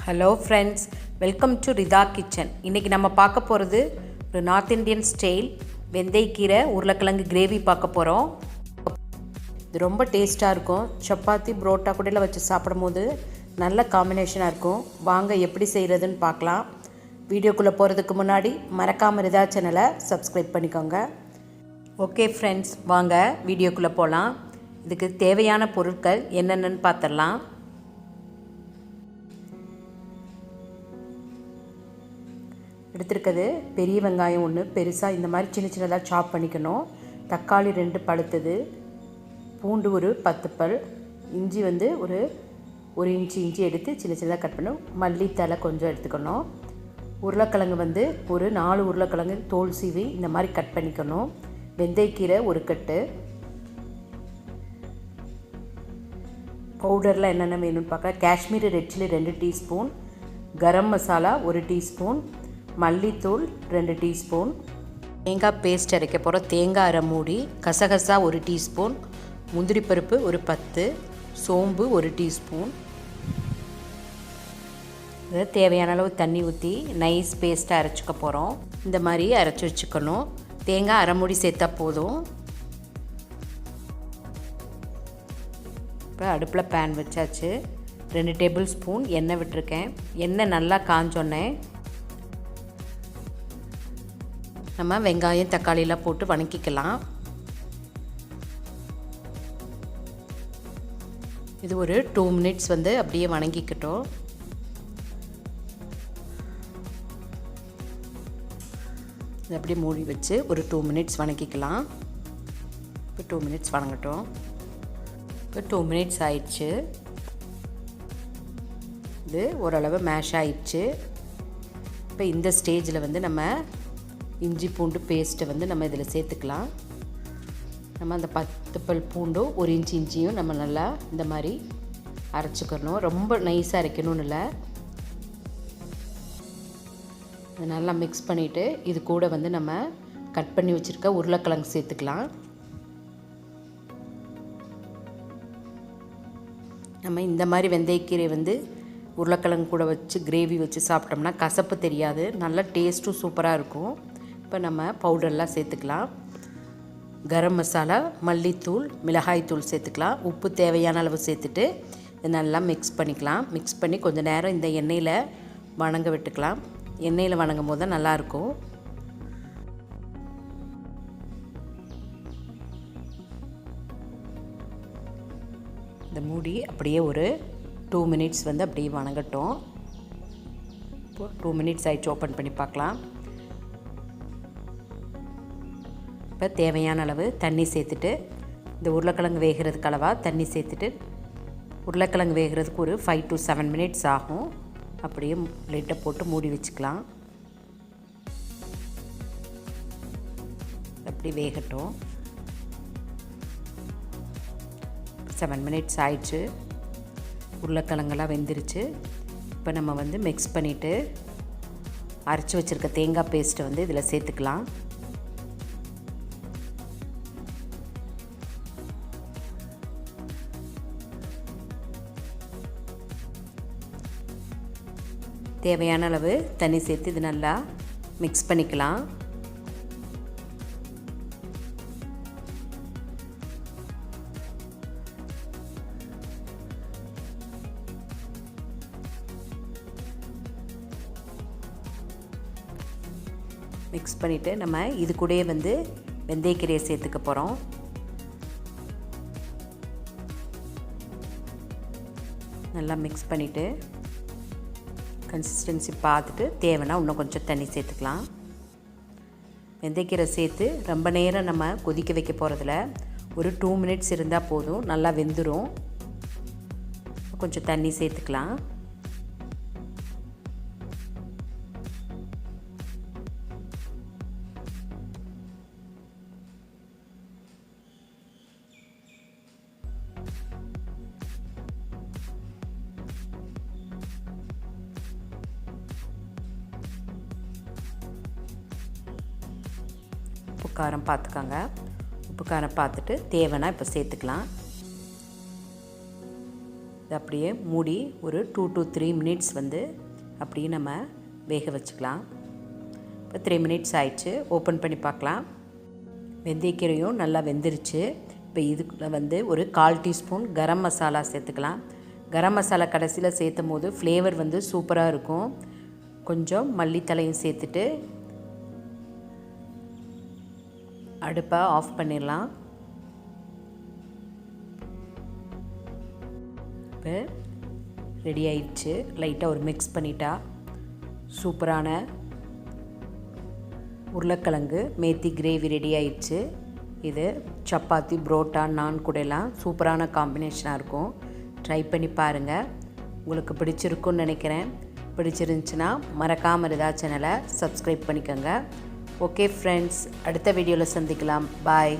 Hello friends, welcome to Rida kitchen. இன்றைக்கி நம்ம பார்க்க போகிறது ஒரு நார்த் இந்தியன் ஸ்டைல் வெந்தயக்கீரை உருளைக்கிழங்கு கிரேவி பார்க்க போகிறோம். இது ரொம்ப டேஸ்ட்டாக இருக்கும். சப்பாத்தி புரோட்டா கூட வச்சு சாப்பிடும் போது நல்ல காம்பினேஷனாக இருக்கும். வாங்க எப்படி செய்கிறதுன்னு பார்க்கலாம். வீடியோக்குள்ளே போகிறதுக்கு முன்னாடி மறக்காமல் ரிதா சேனலை சப்ஸ்கிரைப் பண்ணிக்கோங்க. ஓகே ஃப்ரெண்ட்ஸ், வாங்க வீடியோக்குள்ளே போகலாம். இதுக்கு தேவையான பொருட்கள் என்னென்னு பார்த்துடலாம். எடுத்துருக்கிறது பெரிய வெங்காயம் 1 பெருசாக இந்த மாதிரி சின்ன சின்னதாக சாப் பண்ணிக்கணும். தக்காளி 2 பழுத்தது, பூண்டு ஒரு 10 பல், இஞ்சி ஒரு இன்ச்சு இஞ்சி எடுத்து சின்ன சின்னதாக கட் பண்ணணும். மல்லித்தலை கொஞ்சம் எடுத்துக்கணும். உருளைக்கிழங்கு ஒரு 4 உருளைக்கிழங்கு தோல் சீவி இந்த மாதிரி கட் பண்ணிக்கணும். வெந்தயக்கீரை 1 கட்டு. பவுடரில் என்னென்ன வேணும்னு பார்க்க, Kashmiri red chilli 2 teaspoon, garam masala 1 teaspoon, மல்லித்தூள் 2 டீஸ்பூன், தேங்காய் பேஸ்ட் அரைக்க போகிற தேங்காய் அரை மூடி, கசகசா 1 டீஸ்பூன், முந்திரி பருப்பு ஒரு 10, சோம்பு 1 டீஸ்பூன். இதை தேவையான அளவு தண்ணி ஊற்றி நைஸ் பேஸ்ட்டாக அரைச்சிக்க போகிறோம். இந்த மாதிரி அரைச்சி வச்சுக்கணும். தேங்காய் அரை மூடி சேர்த்தா போதும். இப்போ அடுப்பில் பேன் வச்சாச்சு. 2 டேபிள் ஸ்பூன் எண்ணெய் விட்டுருக்கேன். எண்ணெய் நல்லா காஞ்சோன்னே நம்ம வெங்காயம் தக்காளியெலாம் போட்டு வணக்கிக்கலாம். இது ஒரு 2 மினிட்ஸ் அப்படியே வணங்கிக்கிட்டோம். இது அப்படியே மூடி வச்சு ஒரு 2 மினிட்ஸ் வணக்கிக்கலாம். இப்போ 2 மினிட்ஸ் வணங்கட்டும். இப்போ 2 மினிட்ஸ் ஆயிடுச்சு. இது ஓரளவு மேஷ் ஆயிடுச்சு. இப்போ இந்த ஸ்டேஜில் நம்ம இஞ்சி பூண்டு பேஸ்ட்டை நம்ம இதில் சேர்த்துக்கலாம். நம்ம அந்த 10 பல் பூண்டும் 1 இன்ச் இஞ்சியும் நம்ம நல்லா இந்த மாதிரி அரைச்சிக்கணும். ரொம்ப நைஸாக அரைக்கணும்னு இல்லை. நல்லா மிக்ஸ் பண்ணிவிட்டு இது கூட நம்ம கட் பண்ணி வச்சுருக்க உருளைக்கிழங்கு சேர்த்துக்கலாம். நம்ம இந்த மாதிரி வெந்தயக்கீரை உருளைக்கிழங்கு கூட வச்சு கிரேவி வச்சு சாப்பிட்டோம்னா கசப்பு தெரியாது, நல்ல டேஸ்ட்டும் சூப்பராக இருக்கும். இப்போ நம்ம பவுடர்லாம் சேர்த்துக்கலாம். கரம் மசாலா, மல்லித்தூள், மிளகாய்த்தூள் சேர்த்துக்கலாம். உப்பு தேவையான அளவு சேர்த்துட்டு இதை நல்லா மிக்ஸ் பண்ணிக்கலாம். மிக்ஸ் பண்ணி கொஞ்சம் நேரம் இந்த எண்ணெயில் வணங்க விட்டுக்கலாம். எண்ணெயில் வணங்கும் போது தான் நல்லாயிருக்கும். இந்த மூடி அப்படியே ஒரு 2 மினிட்ஸ் அப்படியே வணங்கட்டும். இப்போ 2 மினிட்ஸ் ஆகிடுச்சு. ஓப்பன் பண்ணி பார்க்கலாம். இப்போ தேவையான அளவு தண்ணி சேர்த்துட்டு இந்த உருளைக்கிழங்கு வேகிறதுக்கு அளவாக தண்ணி சேர்த்துட்டு, உருளைக்கிழங்கு வேகிறதுக்கு ஒரு 5 to 7 மினிட்ஸ் ஆகும். அப்படியே லைட்டை போட்டு மூடி வச்சுக்கலாம். அப்படி வேகட்டும். 7 மினிட்ஸ் ஆயிடுச்சு. உருளைக்கிழங்கெல்லாம் வெந்துருச்சு. இப்போ நம்ம மிக்ஸ் பண்ணிவிட்டு அரைச்சி வச்சுருக்க தேங்காய் பேஸ்ட்டை இதில் சேர்த்துக்கலாம். தேவையான அளவு தண்ணி சேர்த்து இது நல்லா மிக்ஸ் பண்ணிக்கலாம். மிக்ஸ் பண்ணிவிட்டு நம்ம இது கூடயே வெந்தயக்கீரையை சேர்த்துக்க போகிறோம். நல்லா மிக்ஸ் பண்ணிவிட்டு கன்சிஸ்டன்சி பார்த்துட்டு தேவைன்னா இன்னும் கொஞ்சம் தண்ணி சேர்த்துக்கலாம். வெந்தயக்கீரை சேர்த்து ரொம்ப நேரம் நம்ம கொதிக்க வைக்க போகிறதில்ல, ஒரு 2 மினிட்ஸ் இருந்தால் போதும், நல்லா வெந்துடும். கொஞ்சம் தண்ணி சேர்த்துக்கலாம். உப்பு காரம் பார்த்துக்கோங்க. உப்பு காரம் பார்த்துட்டு தேவைன்னா இப்போ சேர்த்துக்கலாம். இது அப்படியே மூடி ஒரு 2 to 3 மினிட்ஸ் வந்து அப்படியே நம்ம வேக வச்சுக்கலாம். இப்போ 3 மினிட்ஸ் ஆயிடுச்சு. ஓப்பன் பண்ணி பார்க்கலாம். வெந்தயக்கீரையும் நல்லா வெந்துருச்சு. இப்போ இதுக்குள்ள வந்து ஒரு 1/4 டீஸ்பூன் கரம் மசாலா சேர்த்துக்கலாம். கரம் மசாலா கடைசியில் சேர்த்தும் போது ஃப்ளேவர் வந்து சூப்பராக இருக்கும். கொஞ்சம் மல்லித்தலையும் சேர்த்துட்டு அடுப்பை ஆஃப் பண்ணிடலாம். இப்போ ரெடி ஆயிடுச்சு. லைட்டாக ஒரு மிக்ஸ் பண்ணிட்டா சூப்பரான உருளைக்கிழங்கு மேத்தி கிரேவி ரெடி ஆயிடுச்சு. இது சப்பாத்தி, புரோட்டா, நான் கூடலாம் சூப்பரான காம்பினேஷனாக இருக்கும். ட்ரை பண்ணி பாருங்கள். உங்களுக்கு பிடிச்சிருக்குன்னு நினைக்கிறேன். பிடிச்சிருந்துச்சுன்னா மறக்காமல் ரிதா சேனலை சப்ஸ்கிரைப் பண்ணிக்கோங்க. ஓகே ஃப்ரெண்ட்ஸ், அடுத்த வீடியோவில் சந்திக்கலாம். பாய்.